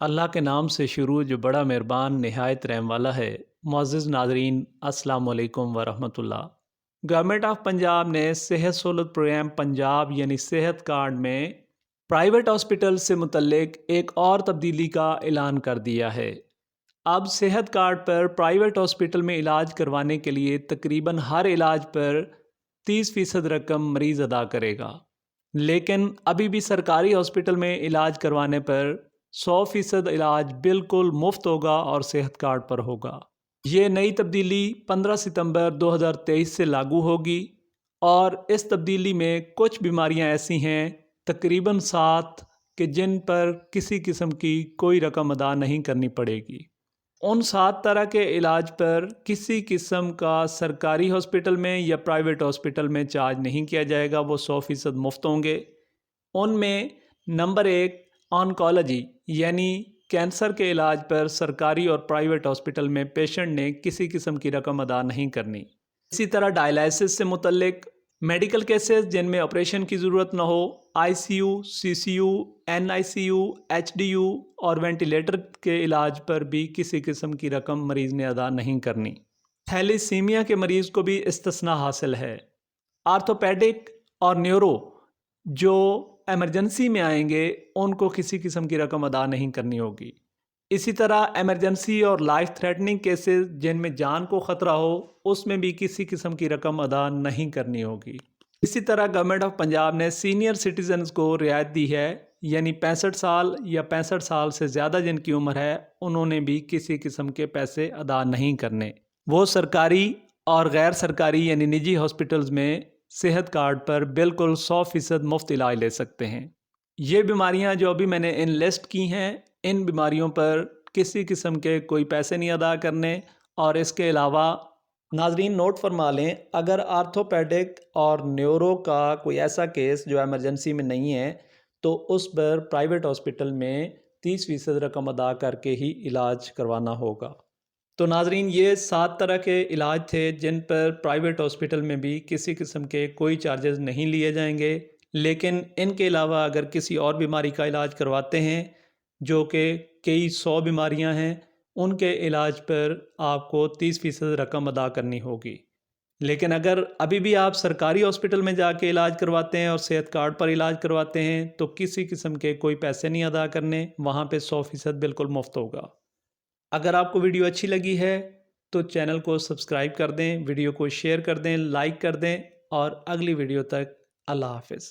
अल्लाह के नाम से शुरू जो बड़ा मेहरबान नहायत रहम वाला है। मुअज़्ज़िज़ नाज़रीन अस्सलाम वालेकुम वरहमतुल्लाह। गवर्नमेंट ऑफ पंजाब ने सेहत सहूलत प्रोग्राम पंजाब यानी सेहत कार्ड में प्राइवेट हॉस्पिटल से मुतल्लिक एक और तब्दीली का ऐलान कर दिया है। अब सेहत कार्ड पर प्राइवेट हॉस्पिटल में इलाज करवाने के लिए तकरीबन हर इलाज पर 30% रकम मरीज़ अदा करेगा, लेकिन अभी भी सरकारी हॉस्पिटल में इलाज करवाने पर 100% इलाज बिल्कुल मुफ्त होगा और सेहत कार्ड पर होगा। ये नई तब्दीली 15 सितंबर 2023 से लागू होगी और इस तब्दीली में कुछ बीमारियां ऐसी हैं तकरीबन 7 कि जिन पर किसी किस्म की कोई रकम अदा नहीं करनी पड़ेगी। उन 7 तरह के इलाज पर किसी किस्म का सरकारी हॉस्पिटल में या प्राइवेट हॉस्पिटल में चार्ज नहीं किया जाएगा, वो 100% मुफ्त होंगे। उनमें नंबर 1 ऑन्कोलॉजी यानी कैंसर के इलाज पर सरकारी और प्राइवेट हॉस्पिटल में पेशेंट ने किसी किस्म की रकम अदा नहीं करनी। इसी तरह डायलिसिस से मुतल्लिक मेडिकल केसेस जिनमें ऑपरेशन की ज़रूरत न हो, आईसीयू, सीसीयू, एनआईसीयू, एचडीयू और वेंटिलेटर के इलाज पर भी किसी किस्म की रकम मरीज़ ने अदा नहीं करनी। थैलीसीमिया के मरीज़ को भी इस्तिस्ना हासिल है। आर्थोपेडिक और न्यूरो जो एमरजेंसी में आएंगे उनको किसी किस्म की रकम अदा नहीं करनी होगी। इसी तरह एमरजेंसी और लाइफ थ्रेटनिंग केसेस जिनमें जान को ख़तरा हो, उसमें भी किसी किस्म की रकम अदा नहीं करनी होगी। इसी तरह गवर्नमेंट ऑफ पंजाब ने सीनियर सिटीजन्स को रियायत दी है, यानी 65 साल या 65 साल से ज़्यादा जिनकी उम्र है उन्होंने भी किसी किस्म के पैसे अदा नहीं करने। वो सरकारी और गैर सरकारी यानी निजी हॉस्पिटल्स में सेहत कार्ड पर बिल्कुल 100% मुफ्त इलाज ले सकते हैं। ये बीमारियां जो अभी मैंने इन लिस्ट की हैं, इन बीमारियों पर किसी किस्म के कोई पैसे नहीं अदा करने। और इसके अलावा नाजरीन नोट फरमा लें, अगर आर्थोपेडिक और न्यूरो का कोई ऐसा केस जो एमरजेंसी में नहीं है तो उस पर प्राइवेट हॉस्पिटल में 30% रकम अदा करके ही इलाज करवाना होगा। तो नाजरीन ये 7 तरह के इलाज थे जिन पर प्राइवेट हॉस्पिटल में भी किसी किस्म के कोई चार्जेस नहीं लिए जाएंगे, लेकिन इनके अलावा अगर किसी और बीमारी का इलाज करवाते हैं जो कि कई 100 बीमारियां हैं, उनके इलाज पर आपको 30% रकम अदा करनी होगी। लेकिन अगर अभी भी आप सरकारी हॉस्पिटल में जाके इलाज करवाते हैं और सेहत कार्ड पर इलाज करवाते हैं तो किसी किस्म के कोई पैसे नहीं अदा करने, वहाँ पे 100% बिल्कुल मुफ्त होगा। अगर आपको वीडियो अच्छी लगी है तो चैनल को सब्सक्राइब कर दें, वीडियो को शेयर कर दें, लाइक कर दें और अगली वीडियो तक अल्लाह हाफ़िज़।